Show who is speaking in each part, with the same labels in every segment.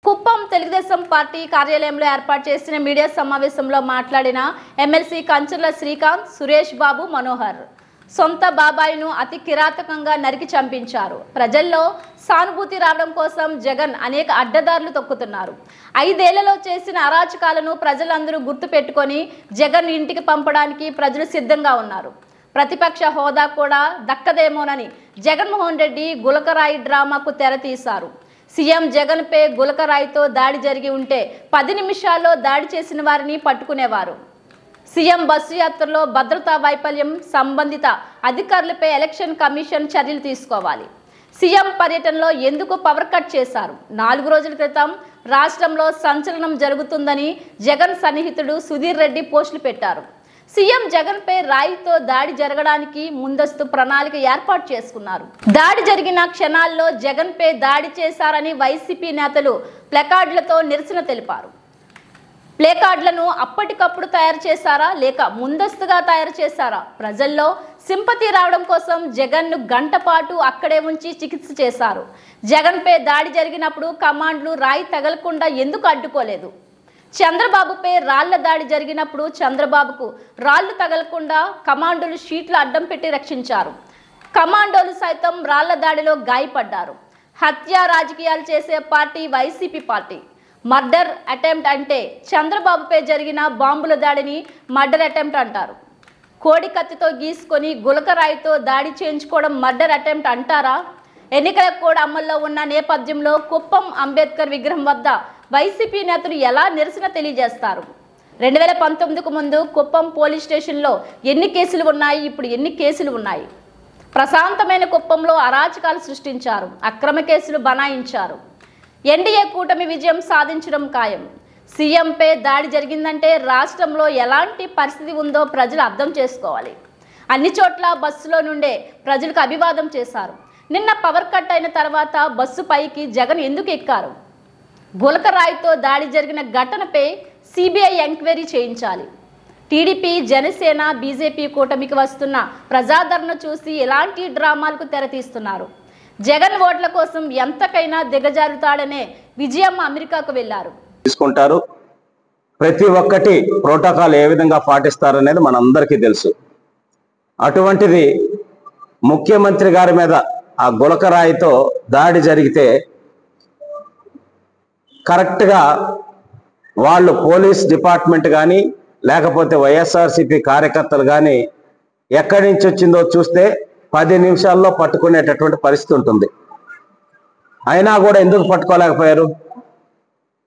Speaker 1: Kuppam Telugu Desam party కార్యాలయంలో ఏర్పాటు చేసిన మీడియా సమావేశంలో మాట్లాడిన ఎమ్మెల్సీ కంచర్ల శ్రీకాంత్, సురేష్ బాబు, మనోహర్ సొంత బాబాయిను అతి కిరాతకంగా నరికి చంపించారు. ప్రజల్లో సానుభూతి రావడం కోసం జగన్ అనేక అడ్డదారులు తొక్కుతున్నారు. 5 ఏళ్లలో చేసిన అరాచకాలను ప్రజలందరూ గుర్తుపెట్టుకొని జగన్ ఇంటికి పంపడానికి ప్రజలు సిద్ధంగా ఉన్నారు. ప్రతిపక్ష హోదా కూడా దక్కదేమోనని జగన్మోహన్ రెడ్డి గులకరాయి డ్రామాకు తెరతీశారు. సీఎం జగన్ పై గులకరాయితో దాడి జరిగి ఉంటే 10 నిమిషాల్లో దాడి చేసిన వారిని పట్టుకునేవారు. సీఎం బస్సు యాత్రలో భద్రతా వైఫల్యం, సంబంధిత అధికారులపై ఎలక్షన్ కమిషన్ చర్యలు తీసుకోవాలి. సీఎం పర్యటనలో ఎందుకు పవర్ కట్ చేశారు? 4 రోజుల క్రితం రాష్ట్రంలో సంచలనం జరుగుతుందని జగన్ సన్నిహితుడు సుధీర్ రెడ్డి పోస్టులు పెట్టారు. సీఎం జగన్ పై రాయితో దాడి జరగడానికి ముందస్తు ప్రణాళిక ఏర్పాటు చేసుకున్నారు. దాడి జరిగిన క్షణాల్లో జగన్ పై దాడి చేశారని వైసీపీ నేతలు ప్లకార్డులతో నిరసన తెలిపారు. ప్లేకార్డులను అప్పటికప్పుడు తయారు చేశారా లేక ముందస్తుగా తయారు చేశారా? ప్రజల్లో సింపతి రావడం కోసం జగన్ను గంట పాటు అక్కడే ఉంచి చికిత్స చేశారు. జగన్పై దాడి జరిగినప్పుడు కమాండ్లు రాయి తగలకుండా ఎందుకు అడ్డుకోలేదు? చంద్రబాబుపై రాళ్ల దాడి జరిగినప్పుడు చంద్రబాబుకు రాళ్లు తగలకుండా కమాండోలు షీట్లు అడ్డం పెట్టి రక్షించారు. కమాండోలు సైతం రాళ్ల దాడిలో గాయపడ్డారు. హత్య రాజకీయాలు చేసే party YCP party. Murder attempt అంటే చంద్రబాబుపై జరిగిన బాంబుల దాడిని మర్డర్ అటెంప్ట్ అంటారు. కోడి కత్తితో గీసుకొని గులకరాయితో దాడి చేయించుకోవడం మర్డర్ అటెంప్ట్ అంటారా? ఎన్నికల కోడ్ అమల్లో ఉన్న నేపథ్యంలో కుప్పం అంబేద్కర్ విగ్రహం వద్ద వైసీపీ నేతలు ఎలా నిరసన తెలియజేస్తారు? 2019కు ముందు కుప్పం పోలీస్ స్టేషన్లో ఎన్ని కేసులు ఉన్నాయి? ఇప్పుడు ఎన్ని కేసులు ఉన్నాయి? ప్రశాంతమైన కుప్పంలో అరాచకాలు సృష్టించారు. అక్రమ కేసులు బనాయించారు. ఎన్డీఏ కూటమి విజయం సాధించడం ఖాయం. సీఎంపై దాడి జరిగిందంటే రాష్ట్రంలో ఎలాంటి పరిస్థితి ఉందో ప్రజలు అర్థం చేసుకోవాలి. అన్ని చోట్ల బస్సులో నుండే ప్రజలకు అభివాదం చేశారు. నిన్న పవర్ కట్ అయిన తర్వాత బస్సు పైకి జగన్ ఎందుకు ఎక్కారు? గులకరాయితో దాడి జరిగిన ఘటనపై సిబిఐ ఎంక్వైరీ చేయించాలి. టీడీపీ, జనసేన, బీజేపీ కూటమికి వస్తున్న ప్రజాదరణ చూసి ఎలాంటి డ్రామాలకు తెరతీస్తున్నారు? జగన్ ఓట్ల కోసం ఎంతకైనా దిగజారుతాడనే విజయమ్మ అమెరికాకు వెళ్లారు.
Speaker 2: తీసుకుంటారు. ప్రతి ఒక్కటి ప్రోటోకాల్ ఏ విధంగా పాటిస్తారనేది మనందరికీ తెలుసు. అటువంటిది ముఖ్యమంత్రి గారి మీద ఆ గులకరాయితో దాడి జరిగితే కరెక్ట్గా వాళ్ళు పోలీస్ డిపార్ట్మెంట్ కానీ లేకపోతే వైఎస్ఆర్సీపీ కార్యకర్తలు కానీ ఎక్కడి నుంచి వచ్చిందో చూస్తే 10 నిమిషాల్లో పట్టుకునేటటువంటి పరిస్థితి ఉంటుంది. అయినా కూడా ఎందుకు పట్టుకోలేకపోయారు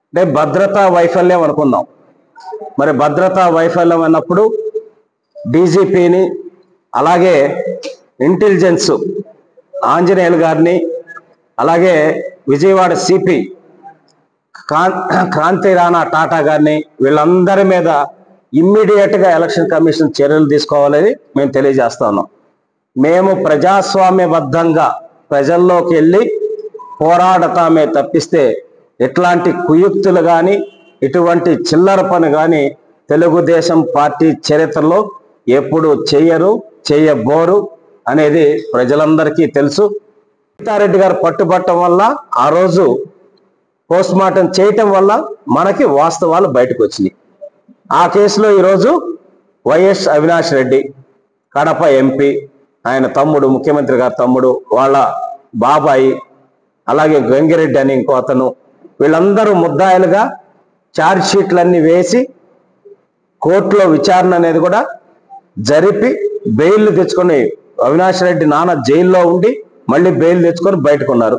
Speaker 2: అంటే భద్రతా వైఫల్యం అనుకుందాం. మరి భద్రతా వైఫల్యం అన్నప్పుడు డీజీపీని అలాగే ఇంటెలిజెన్స్ ఆంజనేయులు గారిని అలాగే విజయవాడ సిపి క్రాంతి రాణా టాటా గారిని వీళ్ళందరి మీద ఇమ్మీడియట్గా ఎలక్షన్ కమిషన్ చర్యలు తీసుకోవాలని మేము తెలియజేస్తా ఉన్నాం. మేము ప్రజాస్వామ్యబద్ధంగా ప్రజల్లోకి వెళ్ళి పోరాడతామే తప్పిస్తే ఎట్లాంటి కుయుక్తులు కానీ ఇటువంటి చిల్లర పని కానీ తెలుగుదేశం పార్టీ చరిత్రలో ఎప్పుడు చెయ్యరు, చెయ్యబోరు అనేది ప్రజలందరికీ తెలుసు. సీతారెడ్డి గారు పట్టుబట్టడం వల్ల ఆ రోజు పోస్ట్ మార్టం చేయటం వల్ల మనకి వాస్తవాలు బయటకు వచ్చినాయి. ఆ కేసులో ఈరోజు వైఎస్ అవినాష్ రెడ్డి కడప ఎంపీ, ఆయన తమ్ముడు, ముఖ్యమంత్రి గారి తమ్ముడు, వాళ్ళ బాబాయి, అలాగే గంగిరెడ్డి అని ఇంకో అతను, వీళ్ళందరూ ముద్దాయిలుగా ఛార్జ్ షీట్లన్నీ వేసి కోర్టులో విచారణ అనేది కూడా జరిపి బెయిల్ తెచ్చుకొని అవినాష్ రెడ్డి నాన్న జైల్లో ఉండి మళ్ళీ బెయిల్ తెచ్చుకొని బయటకున్నారు.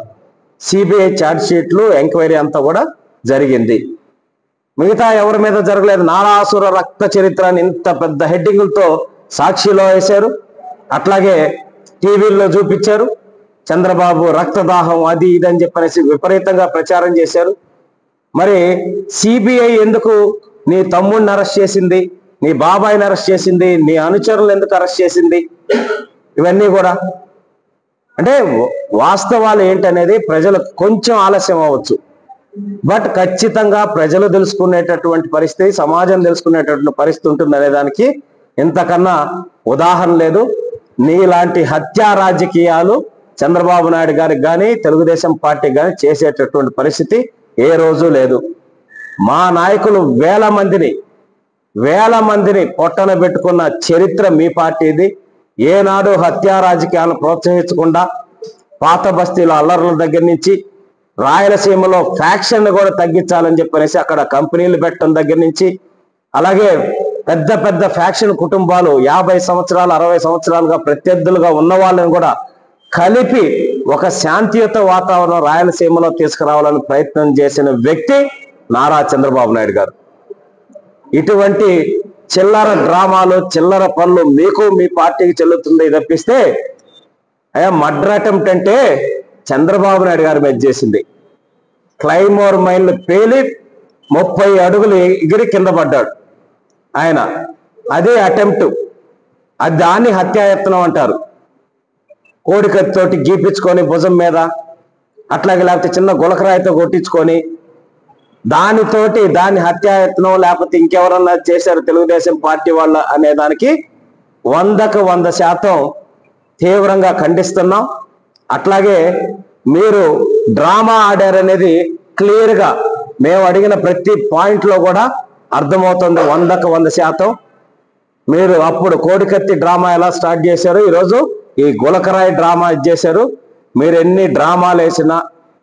Speaker 2: సిబిఐ ఛార్జ్ షీట్లు ఎంక్వైరీ అంతా కూడా జరిగింది. మిగతా ఎవరి మీద జరగలేదు. నారాసుర రక్త చరిత్ర అని ఇంత పెద్ద హెడ్డింగులతో సాక్షిలో వేశారు, అట్లాగే టీవీల్లో చూపించారు. చంద్రబాబు రక్తదాహం అది ఇదని చెప్పనేసి విపరీతంగా ప్రచారం చేశారు. మరి సిబిఐ ఎందుకు నీ తమ్ముడిని అరెస్ట్ చేసింది, నీ బాబాయిని అరెస్ట్ చేసింది, నీ అనుచరులను ఎందుకు అరెస్ట్ చేసింది? ఇవన్నీ కూడా అంటే వాస్తవాలు ఏంటనేది ప్రజలకు కొంచెం ఆలస్యం అవ్వచ్చు, బట్ ఖచ్చితంగా ప్రజలు తెలుసుకునేటటువంటి పరిస్థితి, సమాజం తెలుసుకునేటటువంటి పరిస్థితి ఉంటుంది అనే దానికి ఇంతకన్నా ఉదాహరణ లేదు. నీలాంటి హత్యా రాజకీయాలు చంద్రబాబు నాయుడు గారికి కానీ తెలుగుదేశం పార్టీకి కానీ చేసేటటువంటి పరిస్థితి ఏ రోజు లేదు. మా నాయకులు వేల మందిని పొట్టన పెట్టుకున్న చరిత్ర మీ పార్టీది. ఏనాడు హత్యా రాజకీయాలను ప్రోత్సహించకుండా పాత బస్తీల అల్లర్ల దగ్గర నుంచి రాయలసీమలో ఫ్యాక్షన్ కూడా తగ్గించాలని చెప్పనేసి అక్కడ కంపెనీలు పెట్టడం దగ్గర నుంచి, అలాగే పెద్ద పెద్ద ఫ్యాక్షన్ కుటుంబాలు 50 సంవత్సరాలు 60 సంవత్సరాలుగా ప్రత్యర్థులుగా ఉన్న వాళ్ళని కూడా కలిపి ఒక శాంతియుత వాతావరణం రాయలసీమలో తీసుకురావాలని ప్రయత్నం చేసిన వ్యక్తి నారా చంద్రబాబు నాయుడు గారు. ఇటువంటి చిల్లర డ్రామాలు, చిల్లర పనులు మీకు మీ పార్టీకి చెల్లుతుంది తప్పిస్తే మర్డర్ అటెంప్ట్ అంటే చంద్రబాబు నాయుడు గారి మీద చేసింది. క్లైమోర్ మైన్లు పేలి 30 అడుగులు ఎగిరి కింద పడ్డాడు ఆయన. అదే అటెంప్ట్, అది దాన్ని హత్యాయత్నం అంటారు. కోడికత్తితోటి గీపించుకొని భుజం మీద, అట్లాగే లేకపోతే చిన్న గులకరాయితో కొట్టించుకొని దాన్ని హత్యాయత్నం లేకపోతే ఇంకెవరన్నా చేశారు తెలుగుదేశం పార్టీ వాళ్ళు అనే దానికి 100% తీవ్రంగా ఖండిస్తున్నాం. అట్లాగే మీరు డ్రామా ఆడారనేది క్లియర్గా మేము అడిగిన ప్రతి పాయింట్లో కూడా అర్థమవుతుంది. 100% మీరు అప్పుడు కోడికత్తి డ్రామా ఎలా స్టార్ట్ చేశారు, ఈరోజు ఈ గులకరాయి డ్రామా చేశారు. మీరు ఎన్ని డ్రామాలు వేసినా,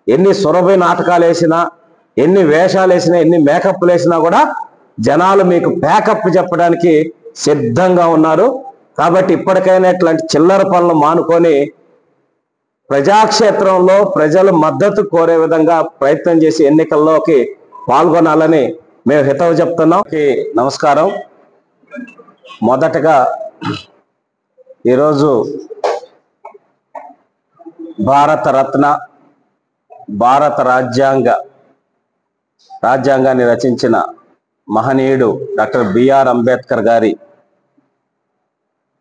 Speaker 2: ఎన్ని సురభి నాటకాలు వేసినా, ఎన్ని వేషాలు వేసినా, ఎన్ని మేకప్లు వేసినా కూడా జనాలు మీకు ప్యాకప్ చెప్పడానికి సిద్ధంగా ఉన్నారు. కాబట్టి ఇప్పటికైనా ఇట్లాంటి చిల్లర పనులు మానుకొని ప్రజాక్షేత్రంలో ప్రజల మద్దతు కోరే విధంగా ప్రయత్నం చేసి ఎన్నికల్లోకి పాల్గొనాలని మేము హితవు చెప్తున్నాం. నమస్కారం. మొదటగా ఈరోజు భారత రత్న, భారత రాజ్యాంగాన్ని రచించిన మహనీయుడు డాక్టర్ బిఆర్ అంబేద్కర్ గారి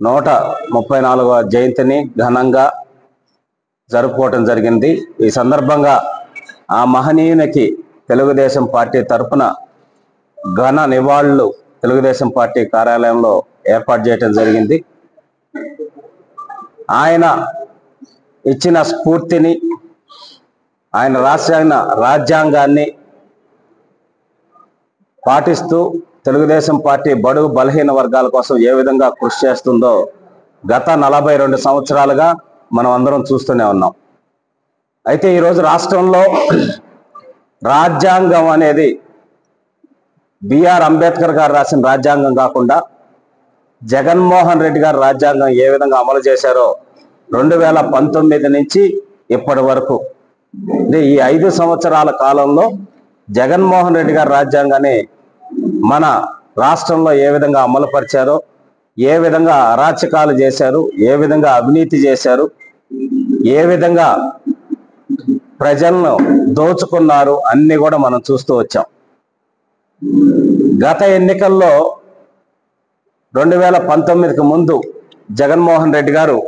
Speaker 2: 134వ జయంతిని ఘనంగా జరుపుకోవటం జరిగింది. ఈ సందర్భంగా ఆ మహనీయునికి తెలుగుదేశం పార్టీ తరఫున ఘన నివాళులు తెలుగుదేశం పార్టీ కార్యాలయంలో ఏర్పాటు చేయటం జరిగింది. ఆయన ఇచ్చిన స్ఫూర్తిని, ఆయన రాసిన రాజ్యాంగాన్ని పాటిస్తూ తెలుగుదేశం పార్టీ బడుగు బలహీన వర్గాల కోసం ఏ విధంగా కృషి చేస్తుందో గత 42 సంవత్సరాలుగా మనం అందరం చూస్తూనే ఉన్నాం. అయితే ఈరోజు రాష్ట్రంలో రాజ్యాంగం అనేది బిఆర్ అంబేద్కర్ గారు రాసిన రాజ్యాంగం కాకుండా జగన్మోహన్ రెడ్డి గారు రాజ్యాంగం ఏ విధంగా అమలు చేశారో 2019 నుంచి ఇప్పటి వరకు ఈ 5 సంవత్సరాల కాలంలో జగన్మోహన్ రెడ్డి గారి రాజ్యాంగాన్ని మన రాష్ట్రంలో ఏ విధంగా అమలు పరిచారో, ఏ విధంగా అరాచకాలు చేశారు, ఏ విధంగా అవినీతి చేశారు, ఏ విధంగా ప్రజలను దోచుకున్నారు అన్ని కూడా మనం చూస్తూ వచ్చాం. గత ఎన్నికల్లో 2019కి ముందు జగన్మోహన్ రెడ్డి గారు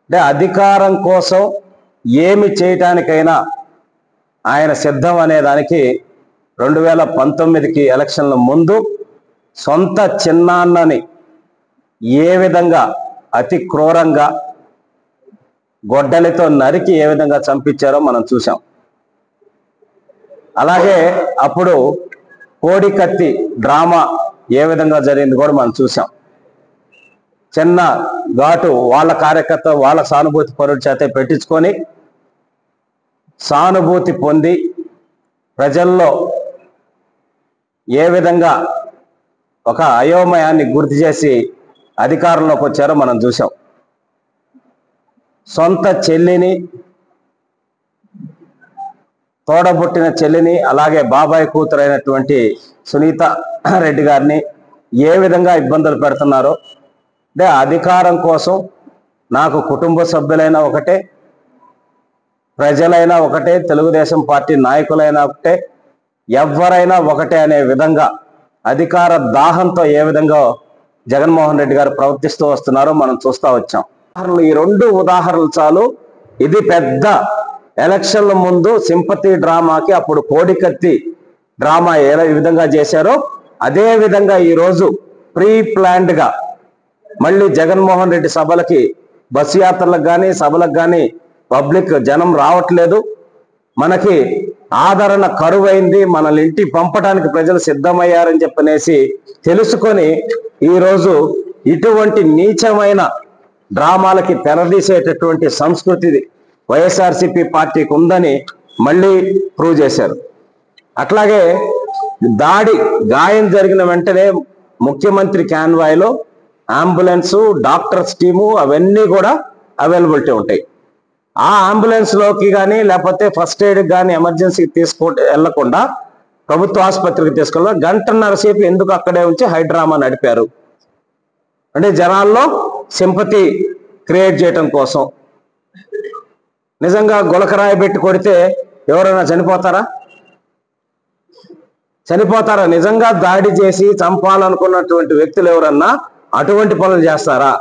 Speaker 2: అంటే అధికారం కోసం ఏమి చేయటానికైనా ఆయన సిద్ధం అనే దానికి 2019కి ఎలక్షన్ల ముందు సొంత చిన్నాన్నని ఏ విధంగా అతి క్రూరంగా గొడ్డలితో నరికి ఏ విధంగా చంపించారో మనం చూసాం. అలాగే అప్పుడు కోడికత్తి డ్రామా ఏ విధంగా జరిగింది కూడా మనం చూసాం. చిన్న ఘాటు వాళ్ళ కార్యకర్త వాళ్ళ సానుభూతి పరుల చేత పెట్టించుకొని సానుభూతి పొంది ప్రజల్లో ఏ విధంగా ఒక అయోమయాన్ని గుర్తు చేసి అధికారంలోకి వచ్చారో మనం చూసాం. సొంత చెల్లిని, తోడబుట్టిన చెల్లిని, అలాగే బాబాయ్ కూతురైనటువంటి సునీత రెడ్డి గారిని ఏ విధంగా ఇబ్బందులు పెడుతున్నారో, అంటే అధికారం కోసం నాకు కుటుంబ సభ్యులైనా ఒకటే, ప్రజలైనా ఒకటే, తెలుగుదేశం పార్టీ నాయకులైనా ఒకటే, ఎవరైనా ఒకటే అనే విధంగా అధికార దాహంతో ఏ విధంగా జగన్మోహన్ రెడ్డి గారు ప్రవర్తిస్తూ వస్తున్నారో మనం చూస్తూ వచ్చాం. ఈ 2 ఉదాహరణలు చాలు. ఇది పెద్ద ఎలక్షన్ల ముందు సింపతి డ్రామాకి అప్పుడు కోడికత్తి డ్రామా ఏ విధంగా చేశారో అదే విధంగా ఈరోజు ప్రీ ప్లాన్డ్ గా మళ్ళీ జగన్మోహన్ రెడ్డి సభలకి, బస్సు యాత్రలకు కానీ సభలకు కానీ పబ్లిక్ జనం రావట్లేదు. మనకి ఆదరణ కరువైంది, మనల్ని ఇంటికి పంపడానికి ప్రజలు సిద్ధమయ్యారని చెప్పనేసి తెలుసుకొని ఈరోజు ఇటువంటి నీచమైన డ్రామాలకి తెరదీసేటటువంటి సంస్కృతి వైఎస్ఆర్సీపీ పార్టీకి ఉందని మళ్ళీ ప్రూవ్ చేశారు. అట్లాగే గాయం జరిగిన వెంటనే ముఖ్యమంత్రి కాన్వాయ్లో అంబులెన్సు, డాక్టర్స్ టీము అవన్నీ కూడా అవైలబిలిటీ ఉంటాయి. ఆ అంబులెన్స్ లోకి కానీ లేకపోతే ఫస్ట్ ఎయిడ్ కానీ ఎమర్జెన్సీకి వెళ్లకుండా ప్రభుత్వ ఆసుపత్రికి తీసుకెళ్ళి 1.5 గంటల సేపు ఎందుకు అక్కడే ఉంచి హైడ్రామా నడిపారు? అంటే జనాల్లో సింపతి క్రియేట్ చేయటం కోసం. నిజంగా గులకరాయి పెట్టి కొడితే ఎవరైనా చనిపోతారా? నిజంగా దాడి చేసి చంపాలనుకున్నటువంటి వ్యక్తులు ఎవరన్నా అటువంటి పనులు చేస్తారా?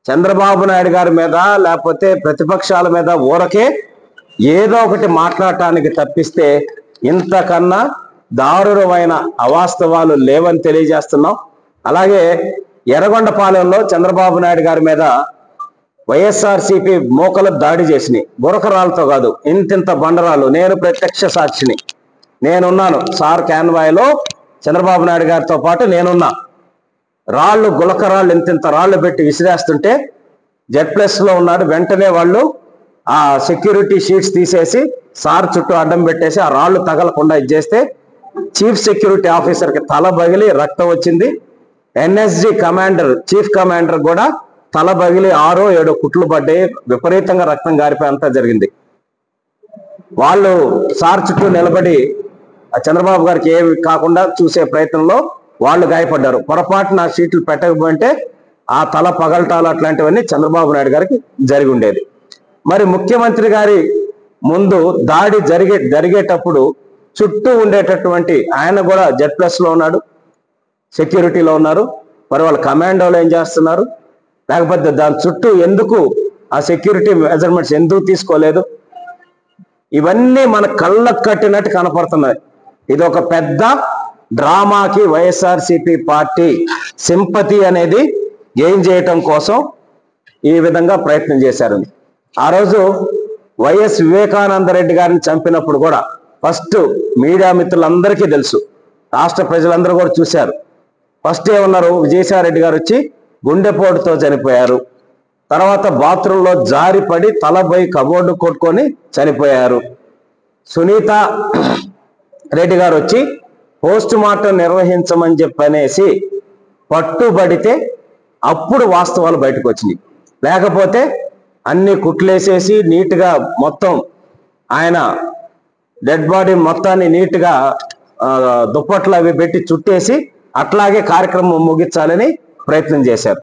Speaker 2: చంద్రబాబు నాయుడు గారి మీద లేకపోతే ప్రతిపక్షాల మీద ఊరకే ఏదో ఒకటి మాట్లాడటానికి తప్పిస్తే ఇంతకన్నా దారుణమైన అవాస్తవాలు లేవని తెలియజేస్తున్నాం. అలాగే ఎర్రగొండపాలెంలో చంద్రబాబు నాయుడు గారి మీద వైఎస్ఆర్సీపీ మోకలు దాడి చేసినాయి. గురకరాలతో కాదు, ఇంతింత బండరాలు. నేను ప్రత్యక్ష సాక్షిని, నేనున్నాను. సార్ కాన్వాయ్లో చంద్రబాబు నాయుడు గారితో పాటు నేనున్నా. రాళ్ళు, గులకరాళ్ళు ఇంతింత రాళ్ళు పెట్టి విసిరేస్తుంటే Z+లో ఉన్నాడు. వెంటనే వాళ్ళు ఆ సెక్యూరిటీ షీట్స్ తీసేసి సార్ చుట్టూ అడ్డం పెట్టేసి ఆ రాళ్ళు తగలకుండా ఇచ్చేస్తే చీఫ్ సెక్యూరిటీ ఆఫీసర్కి తల పగిలి రక్తం వచ్చింది. NSG కమాండర్, చీఫ్ కమాండర్ కూడా తల పగిలి 6-7 కుట్లు పడ్డాయి. విపరీతంగా రక్తం గారిపోయేంత జరిగింది. వాళ్ళు సార్ చుట్టూ నిలబడి చంద్రబాబు గారికి ఏమి కాకుండా చూసే ప్రయత్నంలో వాళ్ళు గాయపడ్డారు. పొరపాటున షీట్లు పెట్టకపోతే ఆ తల పగలటాలు అట్లాంటివన్నీ చంద్రబాబు నాయుడు గారికి జరిగి ఉండేది. మరి ముఖ్యమంత్రి గారి ముందు దాడి జరిగేటప్పుడు చుట్టూ ఉండేటటువంటి ఆయన కూడా Z+లో ఉన్నాడు, సెక్యూరిటీలో ఉన్నారు. మరి వాళ్ళ కమాండోలు ఏం చేస్తున్నారు? లేకపోతే దాని చుట్టూ ఎందుకు ఆ సెక్యూరిటీ మెజర్మెంట్స్ ఎందుకు తీసుకోలేదు? ఇవన్నీ మన కళ్ళకు కట్టినట్టు కనపడుతున్నాయి. ఇది ఒక పెద్ద డ్రామాకి వైఎస్ఆర్సీపీ పార్టీ సింపతి అనేది గెయిన్ చేయటం కోసం ఈ విధంగా ప్రయత్నం చేశారు. ఆ రోజు వైఎస్ వివేకానంద రెడ్డి గారిని చంపినప్పుడు కూడా ఫస్ట్ మీడియా మిత్రులందరికీ తెలుసు, రాష్ట్ర ప్రజలందరూ కూడా చూశారు. ఫస్ట్ ఏమన్నారు? విజయసాయి రెడ్డి గారు వచ్చి గుండెపోటుతో చనిపోయారు. తర్వాత బాత్రూంలో జారిపడి తలపై కబోర్డు కొట్టుకొని చనిపోయారు. సునీత రెడ్డి గారు వచ్చి పోస్ట్ మార్టం నిర్వహించమని చెప్పనేసి పట్టుబడితే అప్పుడు వాస్తవాలు బయటకు వచ్చినాయి. లేకపోతే అన్ని కుట్లేసేసి నీట్గా మొత్తం ఆయన డెడ్ బాడీ మొత్తాన్ని నీట్గా దుప్పట్లు అవి పెట్టి చుట్టేసి అట్లాగే కార్యక్రమం ముగించాలని ప్రయత్నం చేశారు.